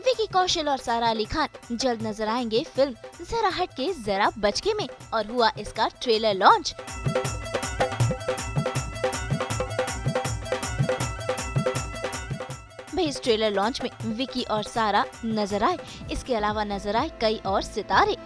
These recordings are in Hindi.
विकी कौशल और सारा अली खान जल्द नजर आएंगे फिल्म जरा हटके जरा बचके में, और हुआ इसका ट्रेलर लॉन्च। भाई इस ट्रेलर लॉन्च में विकी और सारा नजर आए, इसके अलावा नजर आए कई और सितारे।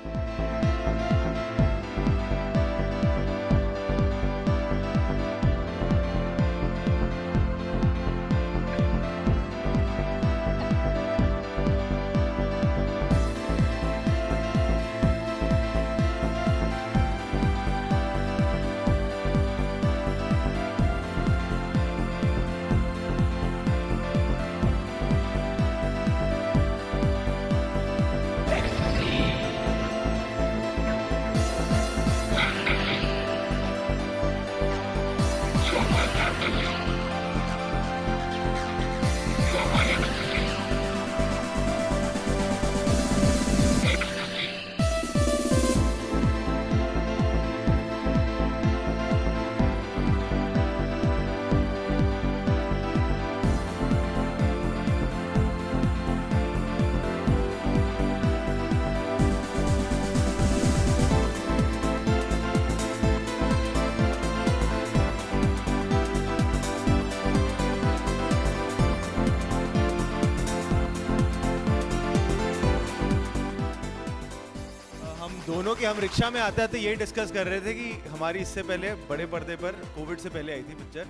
दोनों के हम रिक्शा में आते आते यही डिस्कस कर रहे थे कि हमारी इससे पहले बड़े पर्दे पर कोविड से पहले आई थी पिक्चर,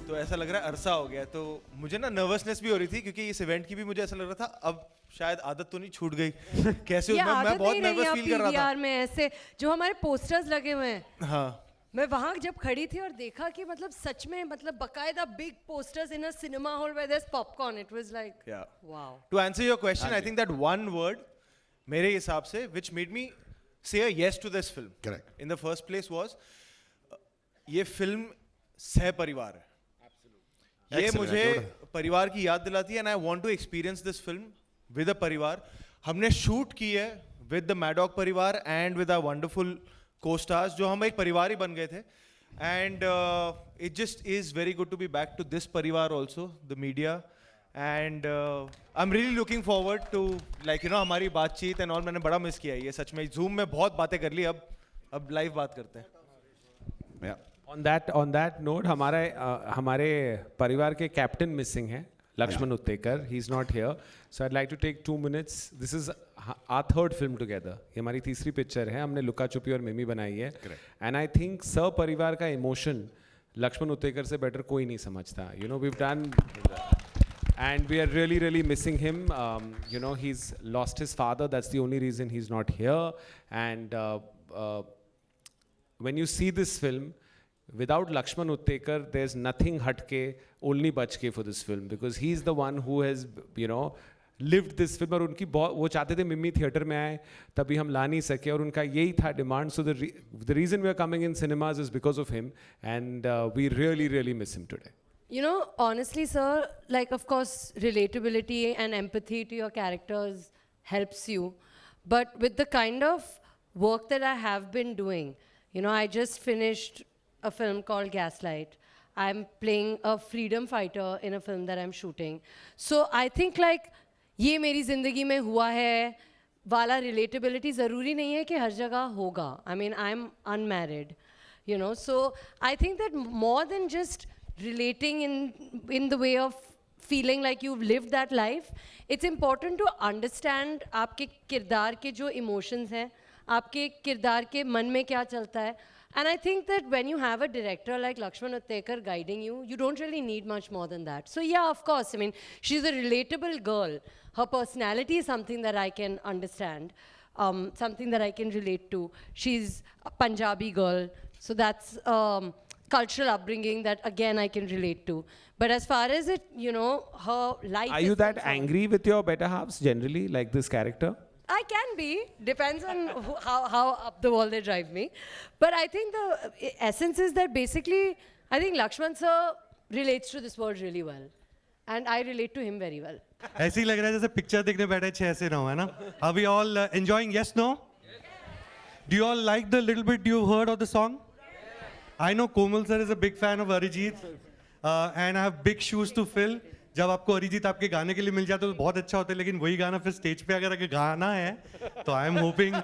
तो ऐसा लग रहा है अरसा हो गया। तो मुझे ना नर्वसनेस भी हो रही थी क्योंकि इस इवेंट की भी मुझे ऐसा लग रहा था अब शायद आदत तो नहीं छूट गई कैसे मैं बहुत नर्वस फील कर रहा था। में ऐसे जो हमारे पोस्टर्स लगे हुए हैं, हाँ मैं वहां जब खड़ी थी और देखा कि मतलब सच में मतलब बकायदा big posters in a cinema hall where there is popcorn, it was like wow. To answer your question, I think that one word मेरे हिसाब से which made me say a yes to this film Correct. in the first place was ये फिल्म सह परिवार है। ये Excellent, मुझे परिवार की याद दिलाती है and I want to experience this film with a परिवार। हमने शूट की है with the Maddock परिवार and with our wonderful co-stars जो हम एक परिवार ही बन गए थे, and it just is very good to be back to this परिवार also, the media, and I'm really looking forward to like you know हमारी बातचीत and all। मैंने बड़ा मिस किया है ये सच में। Zoom में बहुत बातें कर ली, अब लाइव बात करते हैं। On that note, हमारे परिवार के कैप्टन मिसिंग हैं, Lakshman Uttekar, he is not here, so I'd like to take 2 minutes. This is our third film together. ये हमारी तीसरी पिक्चर है, हमने लुका छुपी और मिमी बनाई है, and I think परिवार का इमोशन लक्ष्मण उत्तेकर से बेटर कोई नहीं समझता। You know, we've done and we are really, really missing him. You know, he's lost his father. That's the only reason he's not here. And when you see this film, without Lakshman Uttekar, there's nothing hatke, only bachke for this film. Because he's the one who has, you know, lived this film. और उनकी बहुत वो चाहते थे मिमी थिएटर में आए, तभी हम ला नहीं सके, और उनका यही था demand. So the reason we are coming in cinemas is because of him. And we really, really miss him today. You know, honestly, sir, like, of course, relatability and empathy to your characters helps you. But with the kind of work that I have been doing, you know, I just finished a film called Gaslight. I'm playing a freedom fighter in a film that I'm shooting. So I think, like, ये मेरी ज़िंदगी में हुआ है वाला relatability ज़रूरी नहीं है कि हर जगह होगा. I mean, I'm unmarried, you know. So I think that more than just relating in the way of feeling like you've lived that life, it's important to understand आपके किरदार के जो emotions हैं, आपके किरदार के मन में क्या चलता है. And I think that when you have a director like Lakshman Uttekar guiding you, you don't really need much more than that. So yeah, of course, I mean, she's a relatable girl. Her personality is something that I can understand, something that I can relate to. She's a Punjabi girl, so that's cultural upbringing that again I can relate to. But as far as it, you know, her life. Are you is that concerned, angry with your better halves generally, like this character? I can be, depends on how up the wall they drive me. But I think the essence is that basically, I think Lakshman sir relates to this world really well. And I relate to him very well. ऐसे ही लग रहा है जैसे पिक्चर देखने बैठे 6 से 9 है ना? Are we all enjoying? Yes, no? Do you all like the little bit you heard of the song? I know Komal sir is a big fan of Arijit, and I have big shoes to fill. जब आपको अरिजीत आपके गाने के लिए मिल जाता है तो बहुत अच्छा होता है, लेकिन वही गाना फिर स्टेज पे अगर गाना है तो आई एम होपिंग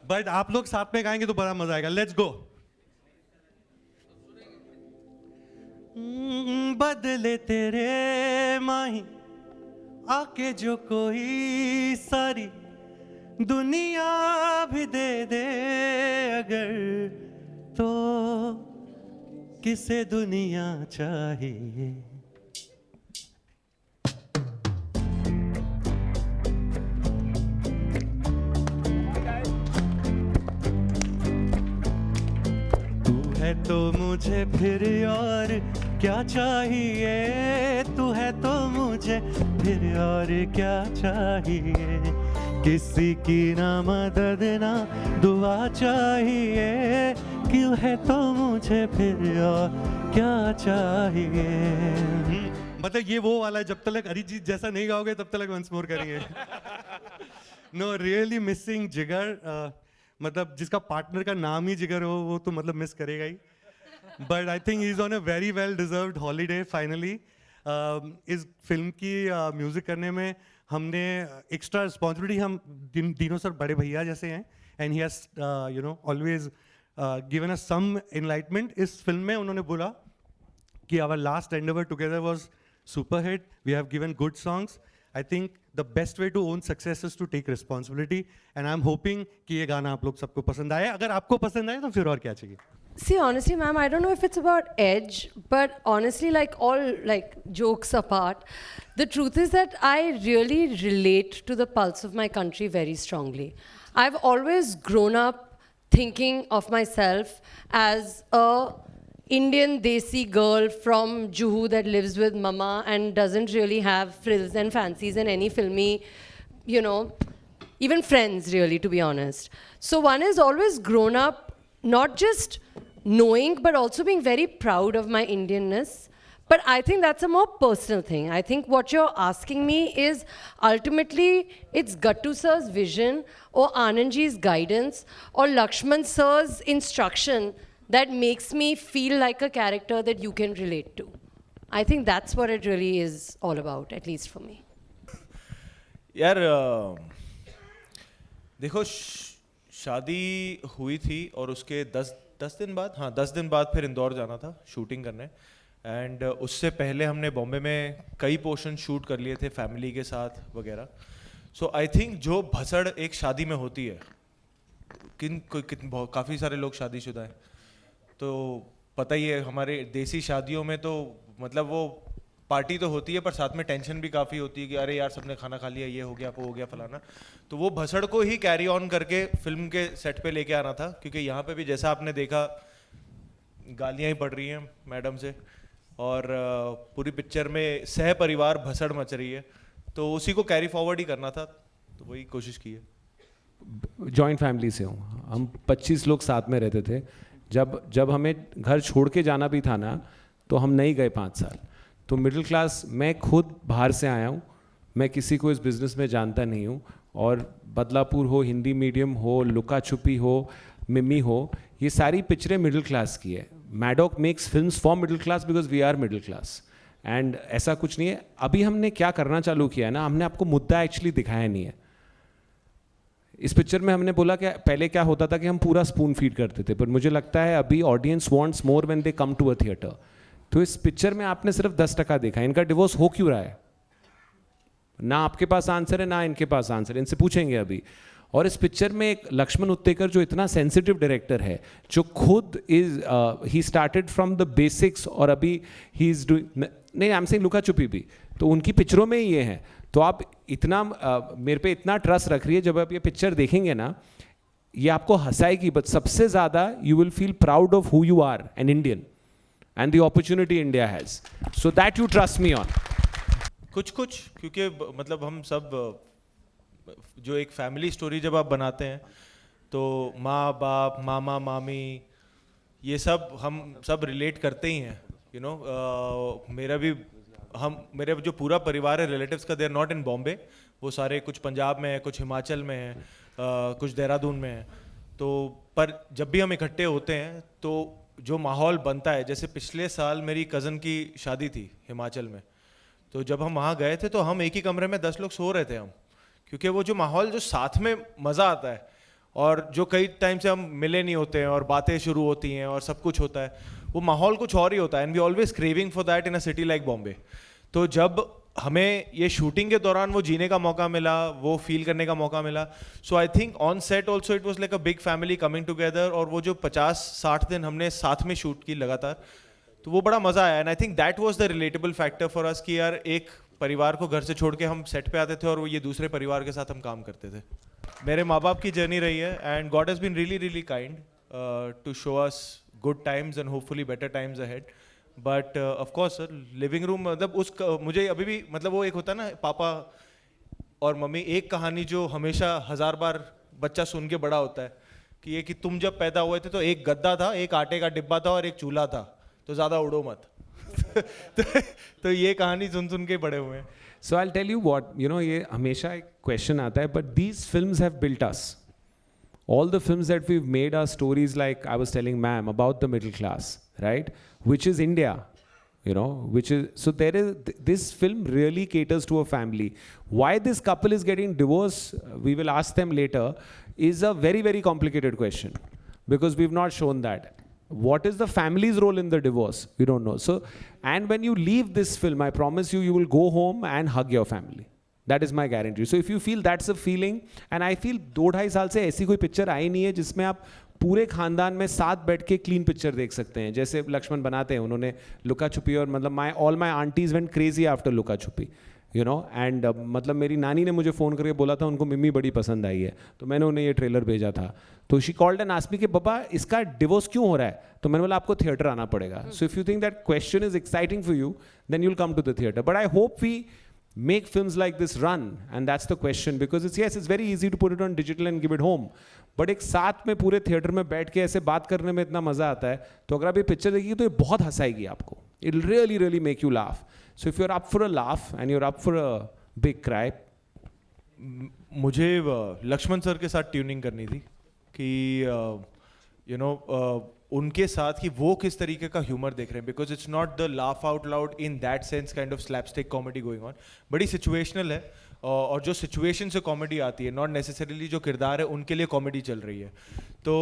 बट आप लोग साथ में गाएंगे तो बड़ा मजा आएगा. Let's go. बदले तेरे माही आके जो कोई सारी दुनिया भी दे दे अगर तो किसे दुनिया चाहिए. है तो मुझे फिर और क्या चाहिए, तू है तो मुझे फिर और क्या चाहिए. किसी की ना मदद ना दुआ चाहिए, क्यों है तो मुझे फिर और क्या चाहिए. मतलब ये वो वाला है, जब तक अरिजीत जैसा नहीं गाओगे तब तक वंस मोर करेंगे. नो रियली मिसिंग जिगर. मतलब जिसका पार्टनर का नाम ही जिगर हो वो तो मतलब मिस करेगा ही. But I think he is on a very well deserved holiday finally. इस फिल्म की म्यूजिक करने में हमने एक्स्ट्रा रिस्पॉन्सिबिलिटी, हम तीनों सर बड़े भैया जैसे हैं, and he has you know always given us some enlightenment. इस फिल्म में उन्होंने बोला कि our last endeavour together was super hit, we have given good songs. I think the best way to own success is to take responsibility, and I'm hoping कि ये गाना आप लोग सबको पसंद आए. अगर आपको पसंद आए तो फिर और क्या चाहिए. See, honestly, ma'am, I don't know if it's about edge, but honestly, like all like jokes apart, the truth is that I really relate to the pulse of my country very strongly. I've always grown up thinking of myself as a Indian desi girl from Juhu that lives with mama and doesn't really have frills and fancies and any filmy, you know, even friends really, to be honest. So one has always grown up not just knowing but also being very proud of my Indianness. But I think that's a more personal thing. I think what you're asking me is ultimately it's Gattu sir's vision or Anandji's guidance or Lakshman sir's instruction that makes me feel like a character that you can relate to. I think that's what it really is all about, at least for me. यार देखो शादी हुई थी और उसके 10 दिन बाद, हाँ 10 दिन बाद फिर इंदौर जाना था शूटिंग करने. एंड उससे पहले हमने बॉम्बे में कई पोर्शन शूट कर लिए थे फैमिली के साथ वगैरह. सो आई थिंक जो भसड़ एक शादी में होती है, काफ़ी सारे लोग शादीशुदा हैं तो पता ही है, हमारे देसी शादियों में तो मतलब वो पार्टी तो होती है पर साथ में टेंशन भी काफ़ी होती है कि अरे यार सबने खाना खा लिया, ये हो गया वो हो गया फलाना. तो वो भसड़ को ही कैरी ऑन करके फिल्म के सेट पे लेके आना था, क्योंकि यहाँ पे भी जैसा आपने देखा गालियाँ ही पड़ रही हैं मैडम से और पूरी पिक्चर में सह परिवार भसड़ मच रही है, तो उसी को कैरी फॉरवर्ड ही करना था, तो वही कोशिश की है. जॉइंट फैमिली से हूँ, हम 25 लोग साथ में रहते थे. जब हमें घर छोड़ के जाना भी था ना तो हम नहीं गए 5 साल. तो मिडिल क्लास, मैं खुद बाहर से आया हूँ, मैं किसी को इस बिज़नेस में जानता नहीं हूँ. और बदलापुर हो, हिंदी मीडियम हो, लुका छुपी हो, मिमी हो, ये सारी पिक्चरें मिडिल क्लास की है. Maddock makes films for middle class because we are middle class. And ऐसा कुछ नहीं है. अभी हमने क्या करना चालू किया है ना, हमने आपको मुद्दा एक्चुअली दिखाया नहीं है. इस पिक्चर में हमने बोला कि पहले क्या होता था कि हम पूरा स्पून फीड करते थे, पर मुझे लगता है अभी audience wants more when they come to a theatre. तो इस पिक्चर में आपने सिर्फ 10% देखा. इनका डिवोर्स हो क्यों रहा है, ना आपके पास आंसर है ना इनके पास आंसर है, इनसे पूछेंगे अभी. और इस पिक्चर में एक लक्ष्मण उत्तेकर जो इतना सेंसिटिव डायरेक्टर है, जो खुद he started from the basics और अभी ही इज डूइंग, नहीं आई एम सेइंग लुका छुपी भी, तो उनकी पिक्चरों में ही ये है. तो आप इतना मेरे पे इतना ट्रस्ट रख रही है, जब आप ये पिक्चर देखेंगे ना, ये आपको हंसाएगी, बट सबसे ज़्यादा you will feel proud of who you are, an Indian, and the opportunity India has. So that you trust me on. कुछ क्योंकि मतलब हम सब जो एक फैमिली स्टोरी जब आप बनाते हैं तो माँ बाप मामा मामी ये सब हम सब रिलेट करते ही हैं, यू नो। मेरे जो पूरा परिवार है रिलेटिव्स का, they are not in Bombay, वो सारे कुछ पंजाब में है, कुछ हिमाचल में है, कुछ देहरादून में है। तो पर जब भी हम इकट्ठे होते हैं तो जो माहौल बनता है, जैसे पिछले साल मेरी कज़न की शादी थी हिमाचल में, तो जब हम वहाँ गए थे तो हम एक ही कमरे में 10 लोग सो रहे थे हम, क्योंकि वो जो माहौल जो साथ में मज़ा आता है और जो कई टाइम से हम मिले नहीं होते हैं और बातें शुरू होती हैं और सब कुछ होता है, वो माहौल कुछ और ही होता है। And we always craving for that in a city like Bombay. तो जब हमें ये शूटिंग के दौरान वो जीने का मौका मिला, वो फील करने का मौका मिला, so I think on set also it was like a big family coming together. और वो जो 50-60 दिन हमने साथ में शूट की लगातार, तो वो बड़ा मज़ा आया। And I think that was the relatable factor for us कि यार एक परिवार को घर से छोड़ के हम सेट पे आते थे और वो ये दूसरे परिवार के साथ हम काम करते थे। मेरे माँ बाप की जर्नी रही है and God has been really really kind to show us good times and hopefully better times ahead. But of course sir, living room मतलब मुझे अभी भी मतलब वो एक होता है ना, पापा और मम्मी, एक कहानी जो हमेशा 1000 बार बच्चा सुन के बड़ा होता है कि ये कि तुम जब पैदा हुए थे तो एक गद्दा था, एक आटे का डिब्बा था और एक चूल्हा था, तो ज़्यादा उड़ो मत। तो ये कहानी सुन के बड़े हुए हैं। So I'll tell you what, you know, ये हमेशा एक question आता है, but these films have built us. All the films that we've made are stories like I was telling ma'am about the middle class, right? Which is India, you know, which is, so there is, this film really caters to a family. Why this couple is getting divorced, we will ask them later, is a very, very complicated question because we've not shown that. What is the family's role in the divorce? We don't know. So, and when you leave this film, I promise you, you will go home and hug your family. That is my guarantee. So if you feel that's a feeling, and I feel 2-2.5 साल से ऐसी कोई पिक्चर आई नहीं है जिसमें आप पूरे खानदान में साथ बैठ के क्लीन पिक्चर देख सकते हैं, जैसे लक्ष्मण बनाते हैं उन्होंने लुका छुपी, और मतलब all my aunties went crazy after Luka Chuppi, you no. And मतलब मेरी नानी ने मुझे फ़ोन करके बोला था उनको मिम्मी बड़ी पसंद आई है, तो मैंने उन्हें ये ट्रेलर भेजा था। तो she called and asked me कि पापा इसका डिवोर्स क्यों हो रहा है, तो मैंने बोला आपको थिएटर आना पड़ेगा। So if you think that question is exciting for you, then you will come to the theatre. But I hope we make films like this run, and that's the question, because it's very easy to put it on digital and give it home, but एक साथ में पूरे थिएटर में बैठ के ऐसे बात करने में इतना मज़ा आता है। तो अगर आप ये पिक्चर देखिए तो ये बहुत हंसाएगी आपको, it will really really make you laugh. So if you're up for a laugh and you're up for a big cry, मुझे लक्ष्मण सर के साथ ट्यूनिंग करनी थी कि यू नो उनके साथ कि वो किस तरीके का ह्यूमर देख रहे हैं, because it's not the laugh out loud in that sense kind of slapstick comedy going on, बड़ी सिचुएशनल है। और जो सिचुएशन से कॉमेडी आती है, नॉट नेसेसरीली जो किरदार है उनके लिए कॉमेडी चल रही है। तो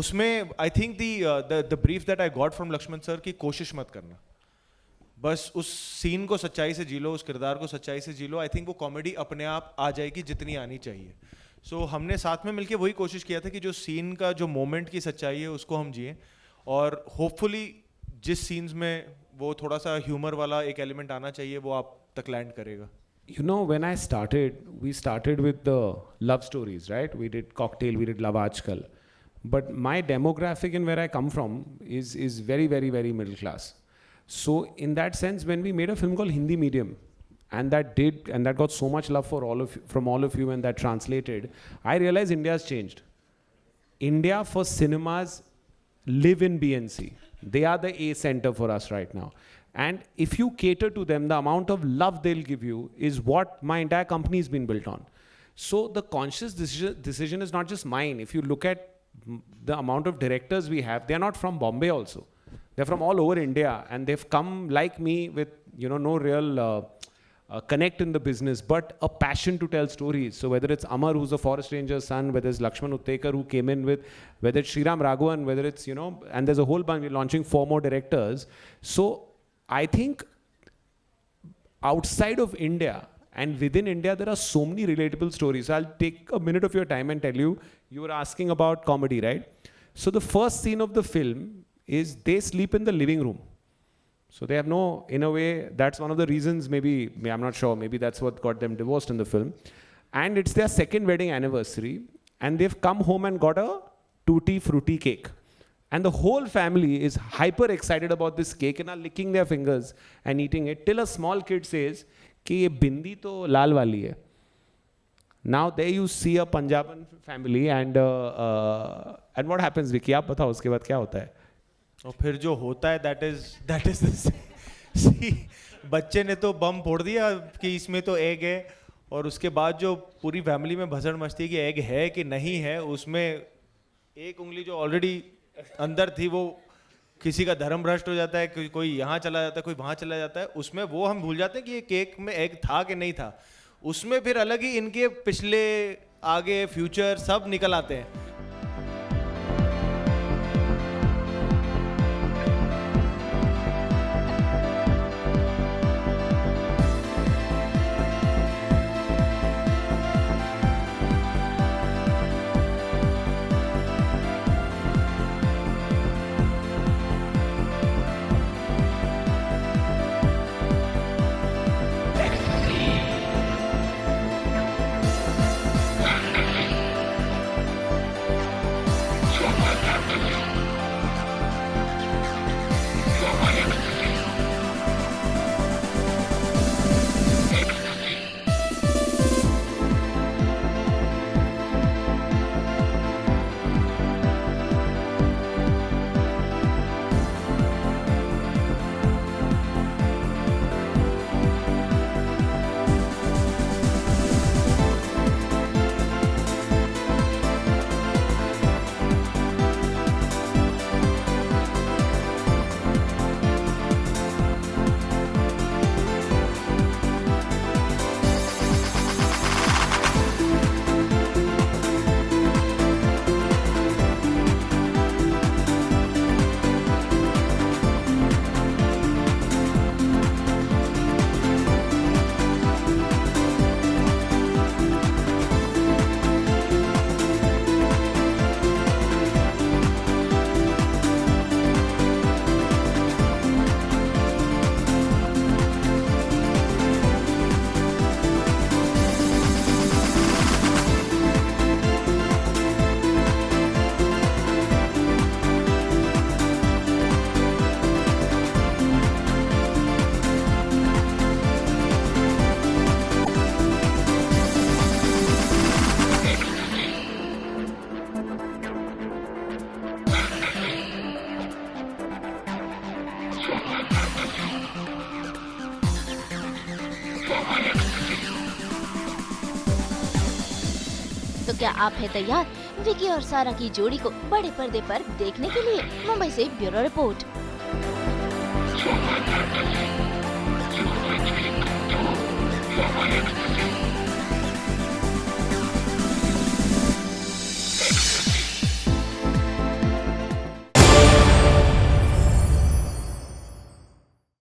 उसमें I think the brief that I got from Laxman sir की कोशिश मत करना, बस उस सीन को सच्चाई से जी लो, उस किरदार को सच्चाई से जी लो। आई थिंक वो कॉमेडी अपने आप आ जाएगी जितनी आनी चाहिए। सो हमने साथ में मिलके वही कोशिश किया था कि जो सीन का जो मोमेंट की सच्चाई है उसको हम जिए, और होपफुली जिस सीन्स में वो थोड़ा सा ह्यूमर वाला एक एलिमेंट आना चाहिए वो आप तक लैंड करेगा। you know, when I started, we started with the love stories, right? We did Cocktail, we did Love Aajkal, but my demographic and where I come from is very very very middle class. So in that sense, when we made a film called Hindi Medium, and that got so much love for from all of you, and that translated, I realized India's changed. India for cinemas live in BNC. They are the A center for us right now. And if you cater to them, the amount of love they'll give you is what my entire company has been built on. So the conscious decision is not just mine. If you look at the amount of directors we have, they're not from Bombay also. They're from all over India, and they've come like me with, you know, no real connect in the business, but a passion to tell stories. So whether it's Amar, who's a forest ranger's son, whether it's Lakshman Uttekar, who came in with, whether it's Sriram Raghavan, whether it's, you know, and there's a whole bunch, we're launching 4 more directors. So I think outside of India and within India, there are so many relatable stories. So I'll take a minute of your time and tell you, you were asking about comedy, right? So the first scene of the film is they sleep in the living room. So they have no, in a way, that's one of the reasons, maybe, I'm not sure, maybe that's what got them divorced in the film. And it's their second wedding anniversary. and they've come home and got a tutti frutti cake. And the whole family is hyper excited about this cake and are licking their fingers and eating it till a small kid says कि ये बिंदी तो लाल वाली है. Now there you see a Punjaban family and what happens, Vicky? आप बताओ उसके बाद क्या होता है? और फिर जो होता है that is see, बच्चे ने तो बम फोड़ दिया कि इसमें तो एग है, और उसके बाद जो पूरी फैमिली में भसड़ मचती है कि एग है कि नहीं है, उसमें एक उंगली जो ऑलरेडी अंदर थी वो किसी का धर्म भ्रष्ट हो जाता है, कोई यहाँ चला जाता है, कोई वहाँ चला जाता है, उसमें वो हम भूल जाते हैं कि ये केक में एग था कि नहीं था. उसमें फिर अलग ही इनके पिछले आगे फ्यूचर सब निकल आते हैं. तो क्या आप है तैयार विकी और सारा की जोड़ी को बड़े पर्दे पर देखने के लिए? मुंबई से ब्यूरो रिपोर्ट.